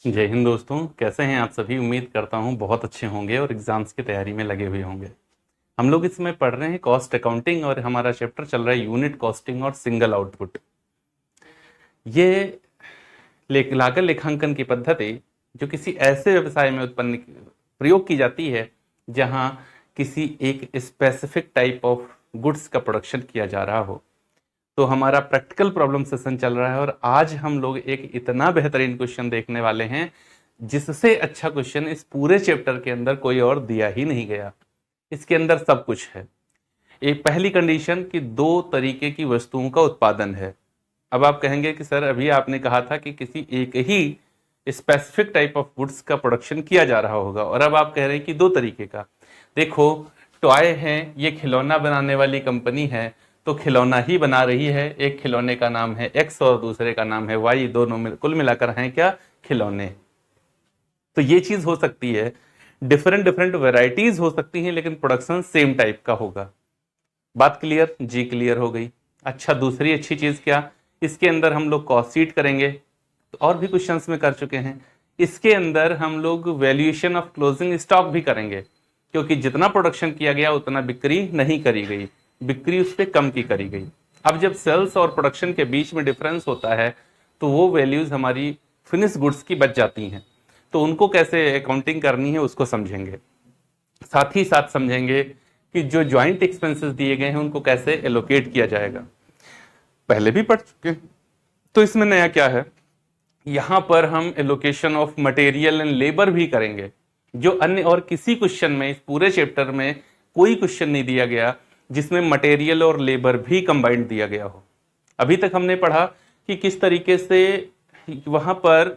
जय हिंद दोस्तों, कैसे हैं आप सभी। उम्मीद करता हूं बहुत अच्छे होंगे और एग्जाम्स की तैयारी में लगे हुए होंगे। हम लोग इसमें पढ़ रहे हैं कॉस्ट अकाउंटिंग और हमारा चैप्टर चल रहा है यूनिट कॉस्टिंग और सिंगल आउटपुट। ये लागत लेखांकन की पद्धति जो किसी ऐसे व्यवसाय में उत्पन्न प्रयोग की जाती है जहां किसी एक स्पेसिफिक टाइप ऑफ गुड्स का प्रोडक्शन किया जा रहा हो। तो हमारा प्रैक्टिकल प्रॉब्लम सेशन चल रहा है और आज हम लोग एक इतना बेहतरीन क्वेश्चन देखने वाले हैं जिससे अच्छा क्वेश्चन इस पूरे चैप्टर के अंदर कोई और दिया ही नहीं गया। इसके अंदर सब कुछ है। एक पहली कंडीशन कि दो तरीके की वस्तुओं का उत्पादन है। अब आप कहेंगे कि सर अभी आपने कहा था कि किसी एक ही स्पेसिफिक टाइप ऑफ गुड्स का प्रोडक्शन किया जा रहा होगा और अब आप कह रहे हैं कि दो तरीके का। देखो, टॉय है, ये खिलौना बनाने वाली कंपनी है तो खिलौना ही बना रही है। एक खिलौने का नाम है एक्स और दूसरे का नाम है वाई, दोनों कुल मिलाकर हैं क्या, खिलौने। तो ये चीज हो सकती है, डिफरेंट डिफरेंट वेराइटीज हो सकती हैं लेकिन प्रोडक्शन सेम टाइप का होगा। बात क्लियर? जी क्लियर हो गई। अच्छा, दूसरी अच्छी चीज क्या, इसके अंदर हम लोग कॉस्ट शीट करेंगे। तो और भी क्वेश्चंस में कर चुके हैं। इसके अंदर हम लोग वैल्यूएशन ऑफ क्लोजिंग स्टॉक भी करेंगे, क्योंकि जितना प्रोडक्शन किया गया उतना बिक्री नहीं करी गई, बिक्री उस पर कम की करी गई। अब जब सेल्स और प्रोडक्शन के बीच में डिफरेंस होता है तो वो वैल्यूज हमारी फिनिश गुड्स की बच जाती हैं। तो उनको कैसे अकाउंटिंग करनी है उसको समझेंगे। साथ ही साथ समझेंगे कि जो ज्वाइंट एक्सपेंसेस दिए गए हैं उनको कैसे एलोकेट किया जाएगा। पहले भी पढ़ चुके हैं। तो इसमें नया क्या है, यहां पर हम allocation of material and labour भी करेंगे, जो अन्य और किसी क्वेश्चन में, इस पूरे चैप्टर में कोई क्वेश्चन नहीं दिया गया जिसमें मटेरियल और लेबर भी कंबाइंड दिया गया हो। अभी तक हमने पढ़ा कि किस तरीके से वहां पर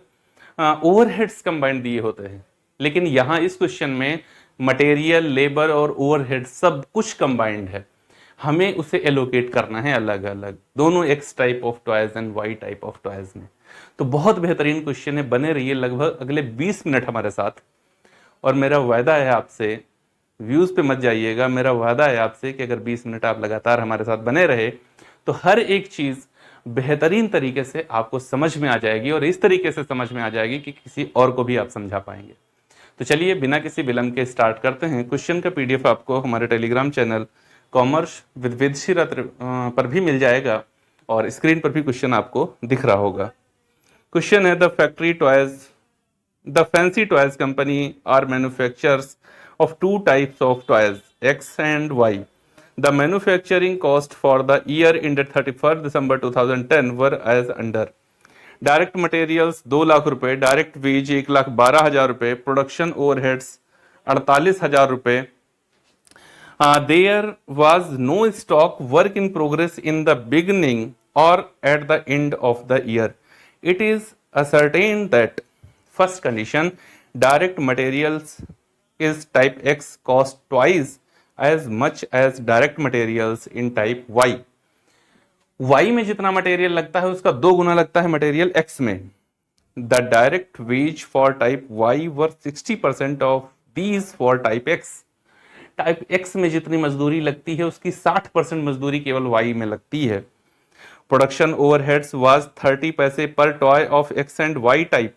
ओवरहेड्स कंबाइंड दिए होते हैं, लेकिन यहां इस क्वेश्चन में मटेरियल, लेबर और ओवरहेड सब कुछ कंबाइंड है। हमें उसे एलोकेट करना है अलग अलग, दोनों X type of toys and Y type of toys में। तो बहुत बेहतरीन क्वेश्चन है, बने रहिए लगभग अगले 20 मिनट हमारे साथ। और मेरा वायदा है आपसे, व्यूज पे मत जाइएगा, मेरा वादा है आपसे कि अगर 20 मिनट आप लगातार हमारे साथ बने रहे तो हर एक चीज बेहतरीन तरीके से आपको समझ में आ जाएगी और इस तरीके से समझ में आ जाएगी कि किसी और को भी आप समझा पाएंगे। तो चलिए बिना किसी विलंब के स्टार्ट करते हैं। क्वेश्चन का पीडीएफ आपको हमारे Telegram channel commerce with Vedshree Ratna पर भी मिल जाएगा और स्क्रीन पर भी क्वेश्चन आपको दिख रहा होगा। क्वेश्चन है, the fancy toys company are manufacturers of two types of toys, X and Y. The manufacturing cost for the year ended 31st December 2010 were as under. Direct materials 2 lakh रुपए, direct wage 1,12,000 रुपए, production overheads 48,000 रुपए। There was no stock work in progress in the beginning और at the end of the year. It is ascertained that first condition, direct materials is type X cost twice as much as direct materials in type Y. Y में जितना material लगता है उसका 2 गुना लगता है material X में। The direct ways for type Y were 60% of these for type X. Type X में जितनी मजदूरी लगती है उसकी 60% मजदूरी केवल Y में लगती है। Production overheads was 30 paise per toy of X and Y type.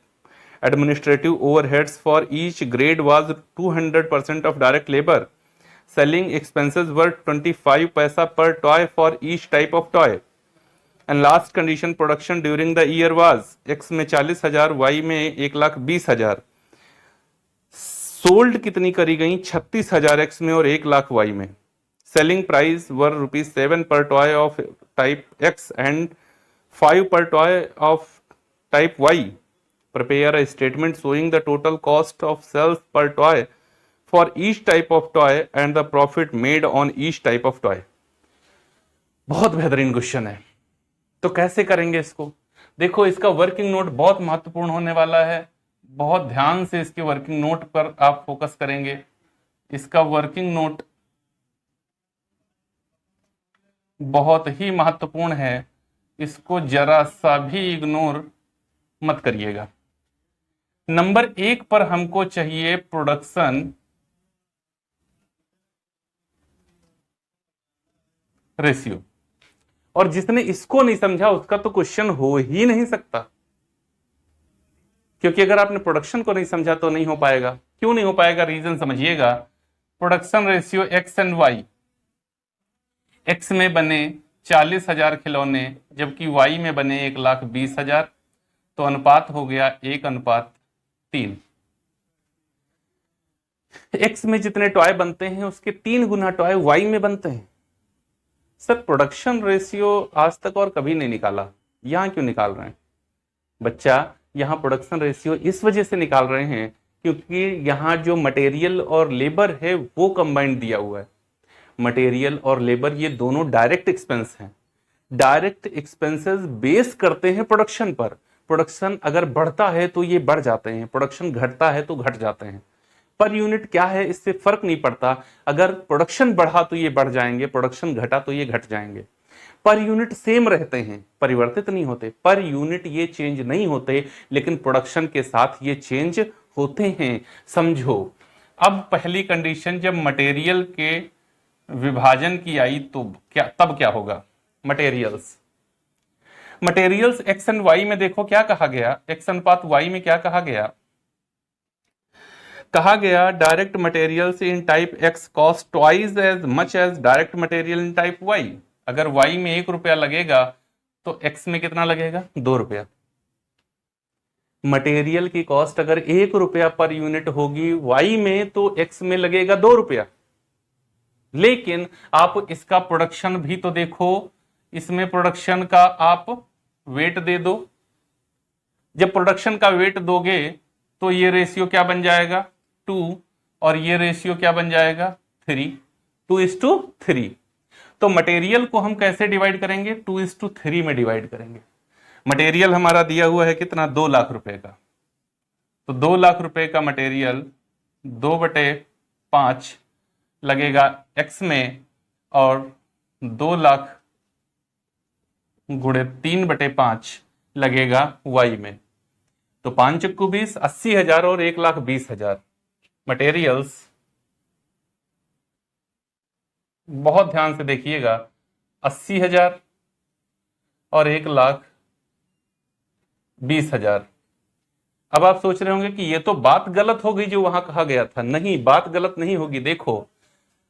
Administrative overheads for each grade was 200% of direct labor. Selling expenses were 25 paisa per toy for each type of toy. And last condition, production during the year was X में 40,000, Y में 1,20,000. Sold कितनी करी गई? 36,000 X में और 1,00,000 Y में. Selling price were ₹7 per toy of type X and 5 per toy of type Y. Prepare a statement showing the total cost of sales per toy for each type of toy and the profit made on each type of toy. बहुत बेहतरीन question है। तो कैसे करेंगे इसको? देखो, इसका working note बहुत महत्वपूर्ण होने वाला है। बहुत ध्यान से इसके वर्किंग नोट पर आप फोकस करेंगे। इसका वर्किंग नोट बहुत ही महत्वपूर्ण है, इसको जरा सा भी इग्नोर मत करिएगा। नंबर 1 पर हमको चाहिए प्रोडक्शन रेशियो, और जिसने इसको नहीं समझा उसका तो क्वेश्चन हो ही नहीं सकता। क्योंकि अगर आपने प्रोडक्शन को नहीं समझा तो नहीं हो पाएगा। क्यों नहीं हो पाएगा, रीजन समझिएगा। Production ratio X and Y, X में बने 40,000 खिलौने जबकि वाई में बने 1,20,000, तो अनुपात हो गया 1:3। एक्स में जितने टॉय बनते हैं उसके 3 गुना टॉय वाई में बनते हैं। सर प्रोडक्शन रेशियो आज तक और कभी नहीं निकाला, यहां क्यों निकाल रहे हैं बच्चा? यहां प्रोडक्शन रेशियो इस वजह से निकाल रहे हैं क्योंकि यहां जो मटेरियल और लेबर है वो कंबाइंड दिया हुआ है। मटेरियल और लेबर ये दोनों डायरेक्ट एक्सपेंस हैं। डायरेक्ट एक्सपेंसेस बेस करते हैं प्रोडक्शन पर। प्रोडक्शन अगर बढ़ता है तो ये बढ़ जाते हैं, प्रोडक्शन घटता है तो घट जाते हैं। पर यूनिट क्या है इससे फर्क नहीं पड़ता। अगर प्रोडक्शन बढ़ा तो ये बढ़ जाएंगे, प्रोडक्शन घटा तो ये घट जाएंगे। पर यूनिट सेम रहते हैं, परिवर्तित नहीं होते। पर यूनिट ये चेंज नहीं होते, लेकिन प्रोडक्शन के साथ ये चेंज होते हैं। समझो, अब पहली कंडीशन जब मटेरियल के विभाजन की आई तो तब क्या होगा? मटेरियल्स एक्स एंड वाई में देखो क्या कहा गया, एक्स अनुपात वाई में क्या कहा गया? कहा गया direct materials in type X cost twice as much as direct material in type Y. अगर वाई में 1 रुपया लगेगा तो एक्स में कितना लगेगा? 2 रुपया। मटेरियल की कॉस्ट अगर 1 रुपया पर यूनिट होगी वाई में तो एक्स में लगेगा 2 रुपया। लेकिन आप इसका प्रोडक्शन भी तो देखो, इसमें प्रोडक्शन का आप वेट दे दो। जब प्रोडक्शन का वेट दोगे तो ये रेशियो क्या बन जाएगा? 2, और ये रेशियो क्या बन जाएगा? 3, 2:3। तो मटेरियल को हम कैसे डिवाइड करेंगे? 2:3 में डिवाइड करेंगे। मटेरियल हमारा दिया हुआ है कितना? 2 लाख रुपए का। तो 2 लाख रुपए का मटेरियल 2/5 लगेगा एक्स में, और 2 लाख गुणे 3/5 लगेगा वाई में। तो 5 चक्कू 20, 80,000 और 1,20,000 मटेरियल्स। बहुत ध्यान से देखिएगा, 80,000 और 1,20,000। अब आप सोच रहे होंगे कि ये तो बात गलत हो गई जो वहां कहा गया था। नहीं, बात गलत नहीं होगी। देखो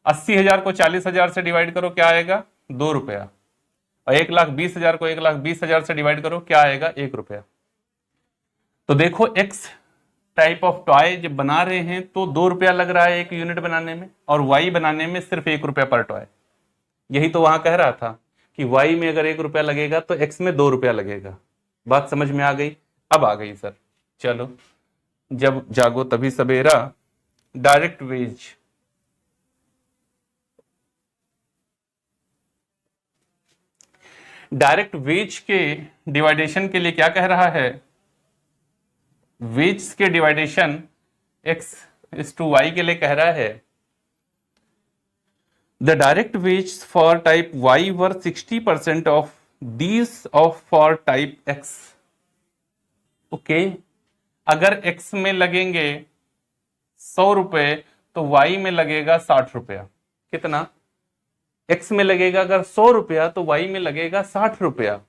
80,000 को 40,000 से डिवाइड करो, क्या आएगा? 2 रुपया। और 1,20,000 को 1,20,000 से डिवाइड करो, क्या आएगा? 1 रुपया। तो देखो एक्स टाइप ऑफ टॉय जब बना रहे हैं तो 2 रुपया लग रहा है एक यूनिट बनाने में, और वाई बनाने में सिर्फ 1 रुपया पर टॉय। यही तो वहां कह रहा था कि वाई में अगर 1 रुपया लगेगा तो एक्स में 2 रुपया लगेगा। बात समझ में आ गई? अब आ गई सर। चलो, जब जागो तभी सवेरा। डायरेक्ट वेज, डायरेक्ट वेज के डिवाइडेशन के लिए क्या कह रहा है? वेज के डिवाइडेशन x/y के लिए कह रहा है the direct ways for type y were 60% of these of for type x। Okay, अगर x में लगेंगे 100 रुपए तो y में लगेगा 60 रुपया। कितना? x में लगेगा अगर 100 रुपया तो y में लगेगा 60 रुपया।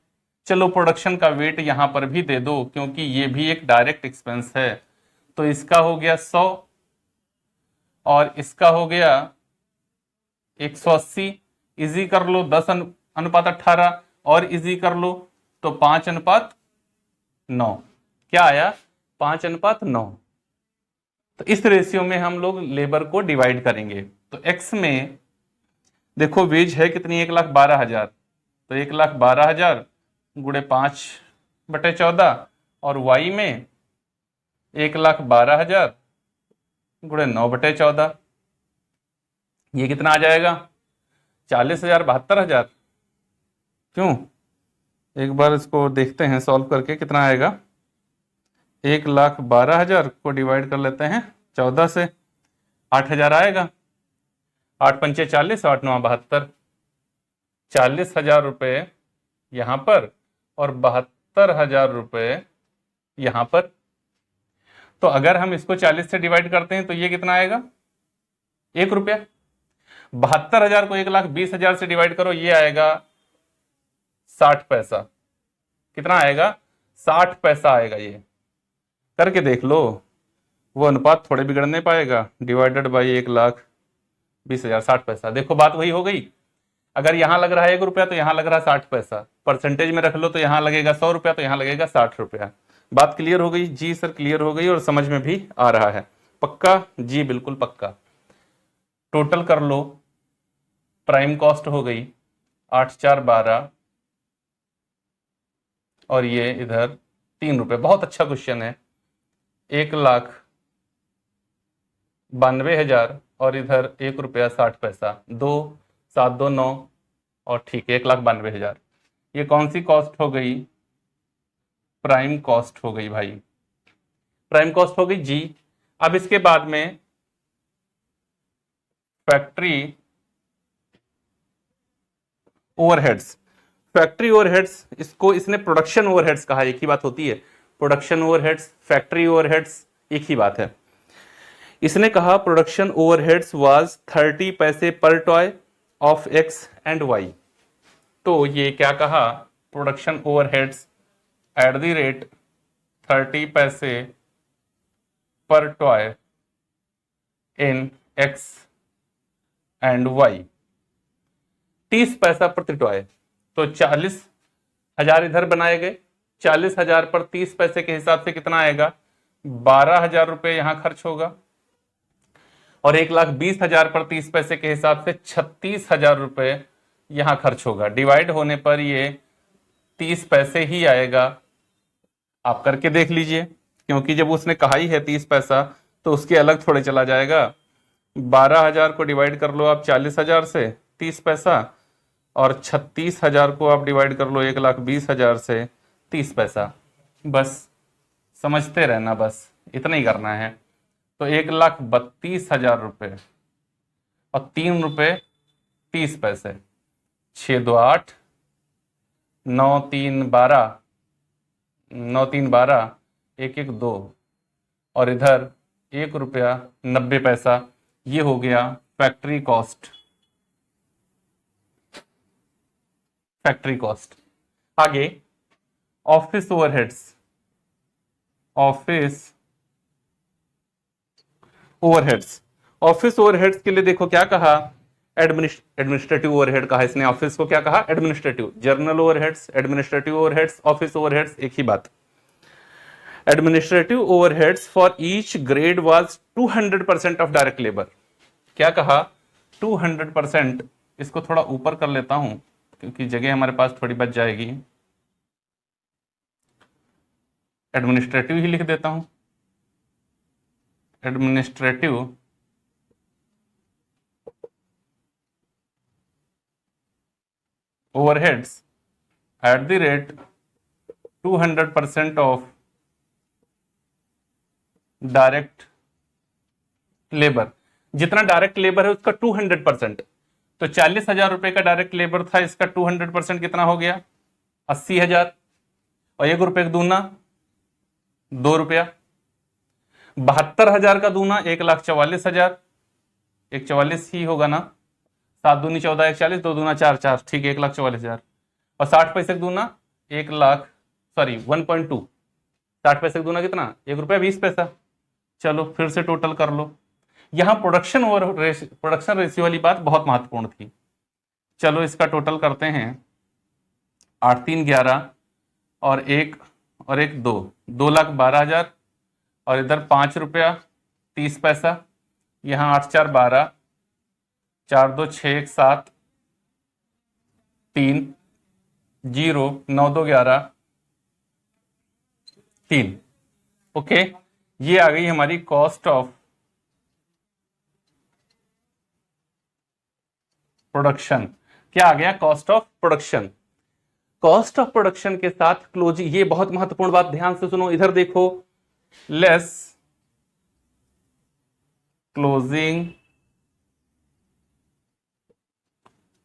चलो प्रोडक्शन का वेट यहां पर भी दे दो क्योंकि ये भी एक डायरेक्ट एक्सपेंस है। तो इसका हो गया 100 और इसका हो गया 180। इजी कर लो, 10:18 और इजी कर लो तो 5:9। क्या आया? 5:9। तो इस रेशियो में हम लोग लेबर को डिवाइड करेंगे। तो एक्स में देखो वेज है कितनी? 1,12,000। तो 1,12,000 गुणे 5/14, और वाई में 1,12,000 गुणे 9/14। ये कितना आ जाएगा? 40,000, 72,000। क्यों? एक बार इसको देखते हैं सॉल्व करके कितना आएगा। 1,12,000 को डिवाइड कर लेते हैं 14 से, 8,000 आएगा। 8 पंचे 40, 8 9 72। 40,000 रुपये यहां पर और 72,000 रुपये यहां पर। तो अगर हम इसको 40 से डिवाइड करते हैं तो ये कितना आएगा? 1 रुपया। 72,000 को 1,20,000 से डिवाइड करो, ये आएगा 60 पैसा। कितना आएगा? 60 पैसा आएगा ये। करके देख लो, वो अनुपात थोड़े बिगड़ने पाएगा। डिवाइडेड बाई 1,20,000 60 पैसा। देखो बात वही हो गई। अगर यहां लग रहा है 1 रुपया तो यहां लग रहा है 60 पैसा। परसेंटेज में रख लो तो यहां लगेगा 100 रुपया तो यहां लगेगा 60 रुपया। बात क्लियर हो गई? जी सर क्लियर हो गई और समझ में भी आ रहा है। पक्का? जी बिल्कुल पक्का। टोटल कर लो। प्राइम कॉस्ट हो गई 8,4,12 और ये इधर 3 रुपये। बहुत अच्छा क्वेश्चन है। 1,92,000 और इधर 1 रुपया 60 पैसा। 2 7 2 9 और ठीक है 1,92,000। ये कौन सी कॉस्ट हो गई? प्राइम कॉस्ट हो गई भाई। प्राइम कॉस्ट हो गई जी। अब इसके बाद में फैक्ट्री ओवरहेड्स। फैक्ट्री ओवरहेड्स, इसको इसने प्रोडक्शन ओवरहेड्स कहा। एक ही बात होती है। प्रोडक्शन ओवरहेड्स, फैक्ट्री ओवरहेड्स एक ही बात है। इसने कहा production overheads was 30 paise per toy of X and Y. तो ये क्या कहा? Production overheads at the rate 30 paise per toy in X and Y. 30 पैसा प्रति टॉय। तो 40,000 इधर बनाए गए। 40,000 पर 30 पैसे के हिसाब से कितना आएगा? 12,000 रुपये यहां खर्च होगा। और 1,20,000 पर 30 पैसे के हिसाब से 36,000 रुपये यहां खर्च होगा। डिवाइड होने पर ये 30 पैसे ही आएगा। आप करके देख लीजिए, क्योंकि जब उसने कहा ही है 30 पैसा तो उसके अलग थोड़े चला जाएगा। 12,000 को डिवाइड कर लो आप 40,000 से 30 पैसा, और 36,000 को आप डिवाइड कर लो 1,20,000 से 30 पैसा। बस समझते रहना, बस इतना ही करना है। तो 1,32,000 रुपये और 3 रुपये 30 पैसे। 6 2 8 9 3 12 9 3 12 1 1 2 और इधर 1 रुपया 90 पैसा। ये हो गया फैक्ट्री कॉस्ट। Factory cost. आगे office overheads. Office overheads. Office overheads के लिए देखो क्या कहा? एडमिनिस्ट्रेटिव ओवरहेड कहा इसने। ऑफिस को क्या कहा? Administrative. Journal overheads, administrative overheads, office overheads एक ही बात। Administrative overheads for each grade was 200% of direct labour. क्या कहा? 200%। इसको थोड़ा ऊपर कर लेता हूं क्योंकि जगह हमारे पास थोड़ी बच जाएगी। एडमिनिस्ट्रेटिव ही लिख देता हूं। Administrative overheads at the rate 200% of direct labour. जितना डायरेक्ट लेबर है उसका 200%। तो 40,000 रुपए का डायरेक्ट लेबर था, इसका 200% कितना हो गया? 80,000। और 1 रुपए का दूना 2 रुपया। 72,000 का दूना 1,44,000। 1,44 ही होगा ना? 7 दूनी 14, 1,40, 2 दूना 4 4, ठीक है 1,44,000। और 60 पैसे का दूना 1,2। 60 पैसे का दूना कितना? 1 रुपया 20 पैसा। चलो फिर से टोटल कर लो। यहां प्रोडक्शन रेशियो वाली बात बहुत महत्वपूर्ण थी। चलो इसका टोटल करते हैं। 8 3 11 और 1 2 2,12,000 और इधर 5 रुपया 30 पैसा। यहां 8 4 12 4 2 6 1 7 3 0 9 2 11 3। ओके, ये आ गई हमारी कॉस्ट ऑफ प्रोडक्शन। क्या आ गया? Cost of production. Cost of production के साथ क्लोजिंग, ये बहुत महत्वपूर्ण बात, ध्यान से सुनो। इधर देखो, less closing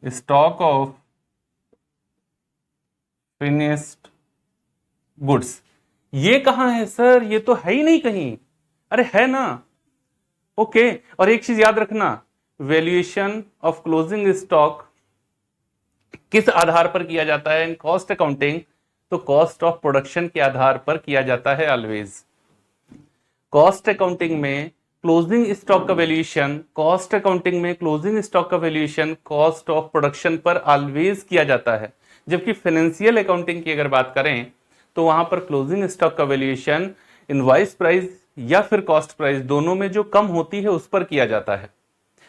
stock of finished goods. ये कहां है सर? ये तो है ही नहीं कहीं। अरे है ना? ओके। और एक चीज याद रखना, वैल्यूएशन ऑफ क्लोजिंग स्टॉक किस आधार पर किया जाता है इन कॉस्ट अकाउंटिंग? तो कॉस्ट ऑफ प्रोडक्शन के आधार पर किया जाता है ऑलवेज। कॉस्ट अकाउंटिंग में क्लोजिंग स्टॉक का वैल्यूएशन, कॉस्ट अकाउंटिंग में क्लोजिंग स्टॉक का वैल्यूएशन कॉस्ट ऑफ प्रोडक्शन पर ऑलवेज किया जाता है, जबकि फाइनेंशियल अकाउंटिंग की अगर बात करें तो वहां पर क्लोजिंग स्टॉक का वैल्यूएशन इनवॉइस प्राइस या फिर कॉस्ट प्राइस दोनों में जो कम होती है उस पर किया जाता है।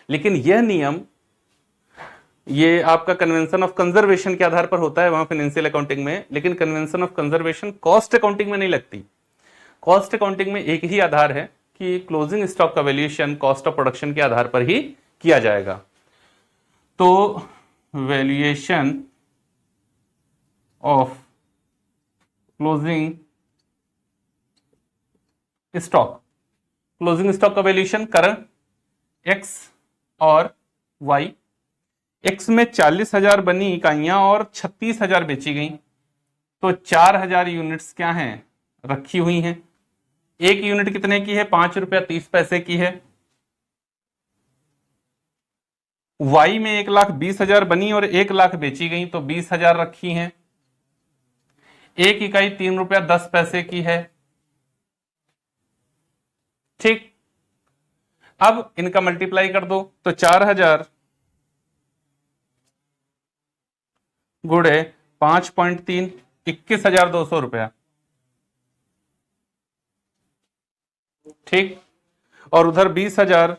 लेकिन यह नियम ये आपका कन्वेंशन ऑफ कंजर्वेशन के आधार पर होता है वहां फाइनेंशियल अकाउंटिंग में, लेकिन convention of conservation cost accounting में नहीं लगती। कॉस्ट अकाउंटिंग में एक ही आधार है कि क्लोजिंग स्टॉक का वैल्यूएशन कॉस्ट ऑफ प्रोडक्शन के आधार पर ही किया जाएगा। तो valuation of closing stock, closing stock का वैल्यूएशन कर एक्स और वाई। एक्स में 40,000 बनी इकाइयां और 36,000 बेची गई, तो 4,000 यूनिट्स क्या हैं, रखी हुई हैं। एक यूनिट कितने की है, 5 रुपया 30 पैसे की है। वाई में 1,20,000 बनी और 1 लाख बेची गई, तो 20,000 रखी हैं। एक इकाई 3 रुपया 10 पैसे की है। ठीक, अब इनका मल्टीप्लाई कर दो, तो 4,000 गुणे 5.3, 21,200 रुपया। ठीक, और उधर 20,000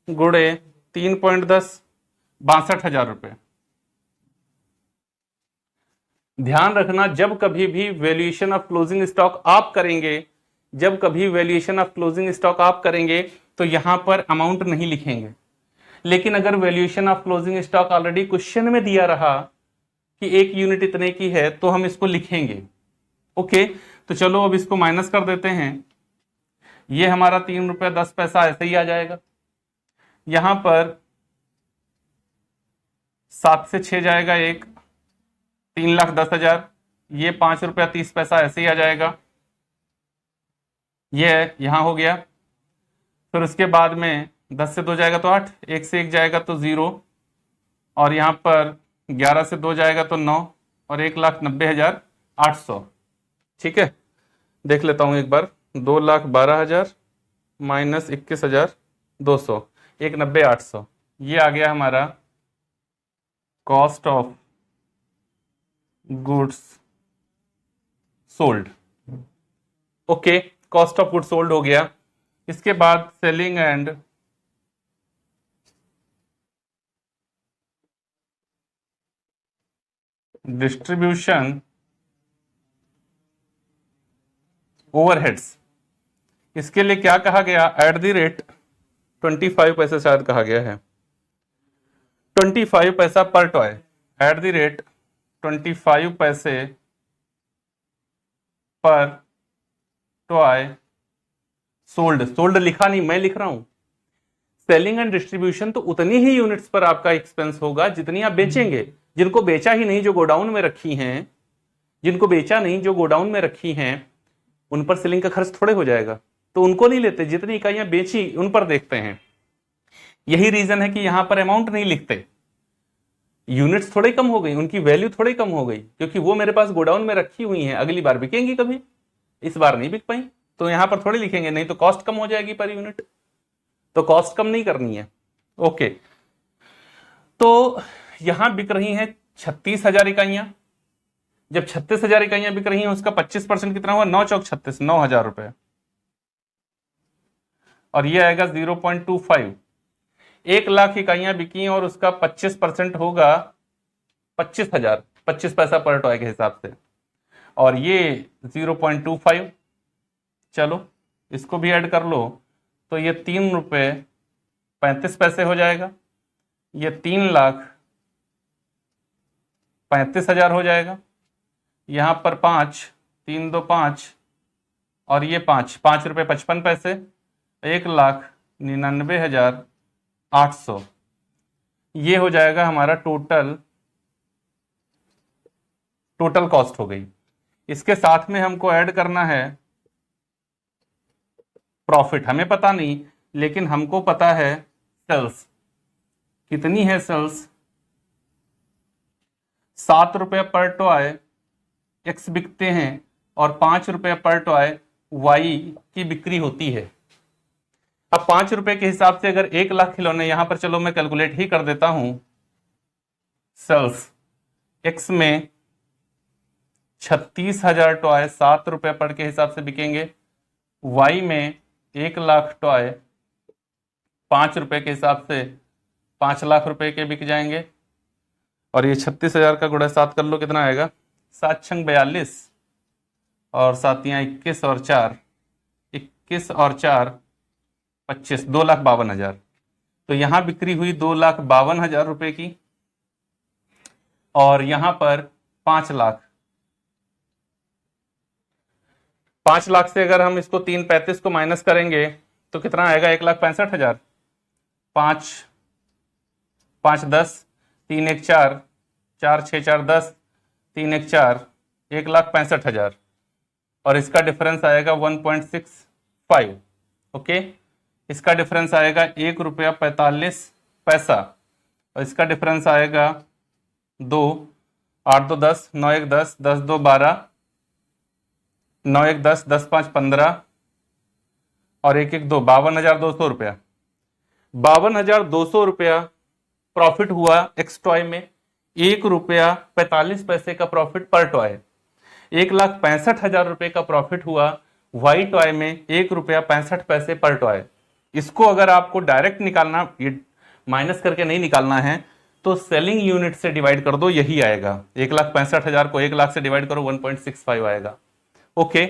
गुणे 3.10, 62,000 रुपये। ध्यान रखना, जब कभी भी वैल्यूएशन ऑफ क्लोजिंग स्टॉक आप करेंगे, जब कभी वैल्यूएशन ऑफ क्लोजिंग स्टॉक आप करेंगे तो यहां पर अमाउंट नहीं लिखेंगे। लेकिन अगर valuation of closing stock already question में दिया रहा कि एक यूनिट इतने की है तो हम इसको लिखेंगे। ओके, तो चलो अब इसको माइनस कर देते हैं। ये हमारा 3 रुपया 10 पैसा ऐसे ही आ जाएगा। यहां पर 7 से 6 जाएगा, एक 3,10,000। ये 5 रुपया 30 पैसा ऐसे ही आ जाएगा। ये यहां हो गया। फिर उसके बाद में 10 से 2 जाएगा तो 8, 1 से 1 जाएगा तो 0, और यहां पर 11 से 2 जाएगा तो 9, और 1,90,800। ठीक है, देख लेता हूं एक बार। 2,12,000 माइनस 21,200, 1,90,800। ये आ गया हमारा cost of goods sold. Okay, cost of goods sold हो गया। इसके बाद सेलिंग एंड डिस्ट्रीब्यूशन ओवरहेड्स, इसके लिए क्या कहा गया, एट द रेट 25 पैसे शायद कहा गया है, 25 पैसा per toy, eight the rate 25 पैसे पर टॉय सोल्ड। सोल्ड लिखा नहीं, मैं लिख रहा हूं। सेलिंग एंड डिस्ट्रीब्यूशन तो उतनी ही यूनिट्स पर आपका एक्सपेंस होगा जितनी आप बेचेंगे। जिनको बेचा ही नहीं, जो गोडाउन में रखी हैं, जिनको बेचा नहीं, जो गोडाउन में रखी हैं, उन पर सेलिंग का खर्च थोड़े हो जाएगा, तो उनको नहीं लेते। जितनी इकाइयां बेची उन पर देखते हैं। यही रीजन है कि यहां पर अमाउंट नहीं लिखते। यूनिट्स थोड़ी कम हो गई, उनकी वैल्यू थोड़ी कम हो गई, क्योंकि वो मेरे पास गोडाउन में रखी हुई हैं, अगली बार बिकेंगी कभी, इस बार नहीं बिक पाई, तो यहां पर थोड़ी लिखेंगे, नहीं तो कॉस्ट कम हो जाएगी पर यूनिट, तो कॉस्ट कम नहीं करनी है। ओके, तो यहां बिक रही हैं 36,000 इकाइयां। जब 36,000 इकाइयां बिक रही हैं, उसका 25% कितना हुआ, 9 चौक 36, 9,000 रुपए, और ये आएगा 0.25। 1 लाख इकाइयां बिकी और उसका 25% होगा 25,000, 25 पैसा पर टॉय के हिसाब से, और ये 0.25। चलो इसको भी ऐड कर लो, तो ये 3 रुपये 35 पैसे हो जाएगा। ये 3,35,000 हो जाएगा। यहां पर 5, 3 2 5, और ये 5 रुपये 55 पैसे, 1,99,800। ये हो जाएगा हमारा टोटल कॉस्ट हो गई। इसके साथ में हमको ऐड करना है प्रॉफिट। हमें पता नहीं, लेकिन हमको पता है सेल्स कितनी है। सेल्स 7 रुपये पर टॉय एक्स बिकते हैं, और 5 रुपये पर टॉय वाई की बिक्री होती है। अब 5 रुपए के हिसाब से अगर 1 लाख खिलौने, यहां पर चलो मैं कैलकुलेट ही कर देता हूं, सेल्स एक्स में 36,000 टॉय 7 रुपए पर के हिसाब से बिकेंगे, वाई में 1 लाख टॉय 5 रुपए के हिसाब से 5 लाख रुपए के बिक जाएंगे। और ये 36,000 का गुणा 7 कर लो, कितना आएगा, 7 छंग 42 और 7 21 और 4 21 और 4 25, 2,52,000। तो यहां बिक्री हुई 2,52,000 रुपए की, और यहां पर 5 लाख, 5 लाख से अगर हम इसको 335 को माइनस करेंगे तो कितना आएगा, 1,65,000। 5 5 10, 3 1 4, 4 6 4 10, 3 1 4, 1,65,000। और इसका डिफरेंस आएगा 1.65। ओके, इसका डिफरेंस आएगा 1 रुपया 45 पैसा, और इसका डिफरेंस आएगा 2, 8 2 10, 9 1 10, 10 2 12, 9 1 10, 10 5 15 और 1 1 2, 52,200 रुपया। 52,200 रुपया प्रॉफिट हुआ एक्स टॉय में। 1 रुपया 45 पैसे का प्रॉफिट पर टॉय। 1,65,000 रुपए का प्रॉफिट हुआ वाई टॉय में, 1 रुपया 65 पैसे पर टॉय। इसको अगर आपको डायरेक्ट निकालना, ये माइनस करके नहीं निकालना है, तो सेलिंग यूनिट से डिवाइड कर दो, यही आएगा। 1,65,000 को 1 लाख से डिवाइड करो, 1.65 आएगा। ओके,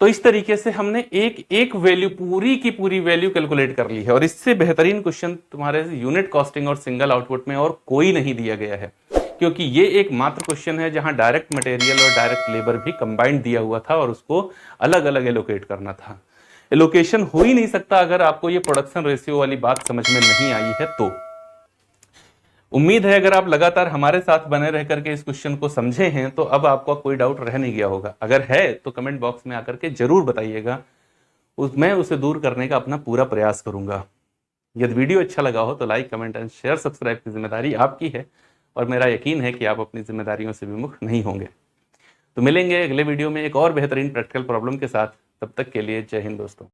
तो इस तरीके से हमने एक एक वैल्यू, पूरी की पूरी वैल्यू कैलकुलेट कर ली है। और इससे बेहतरीन क्वेश्चन तुम्हारे यूनिट कॉस्टिंग और सिंगल आउटपुट में और कोई नहीं दिया गया है, क्योंकि ये एक मात्र क्वेश्चन है जहां डायरेक्ट मटेरियल और डायरेक्ट लेबर भी कंबाइंड दिया हुआ था और उसको अलग अलग एलोकेट करना था। एलोकेशन हो ही नहीं सकता अगर आपको ये प्रोडक्शन रेशियो वाली बात समझ में नहीं आई है तो। उम्मीद है अगर आप लगातार हमारे साथ बने रह करके इस क्वेश्चन को समझे हैं तो अब आपको कोई डाउट रह नहीं गया होगा। अगर है तो कमेंट बॉक्स में आकर के जरूर बताइएगा, मैं उसे दूर करने का अपना पूरा प्रयास करूंगा। यदि वीडियो अच्छा लगा हो तो like, comment and share, subscribe की जिम्मेदारी आपकी है, और मेरा यकीन है कि आप अपनी जिम्मेदारियों से विमुख नहीं होंगे। तो मिलेंगे अगले वीडियो में एक और बेहतरीन प्रैक्टिकल प्रॉब्लम के साथ। तब तक के लिए जय हिंद दोस्तों।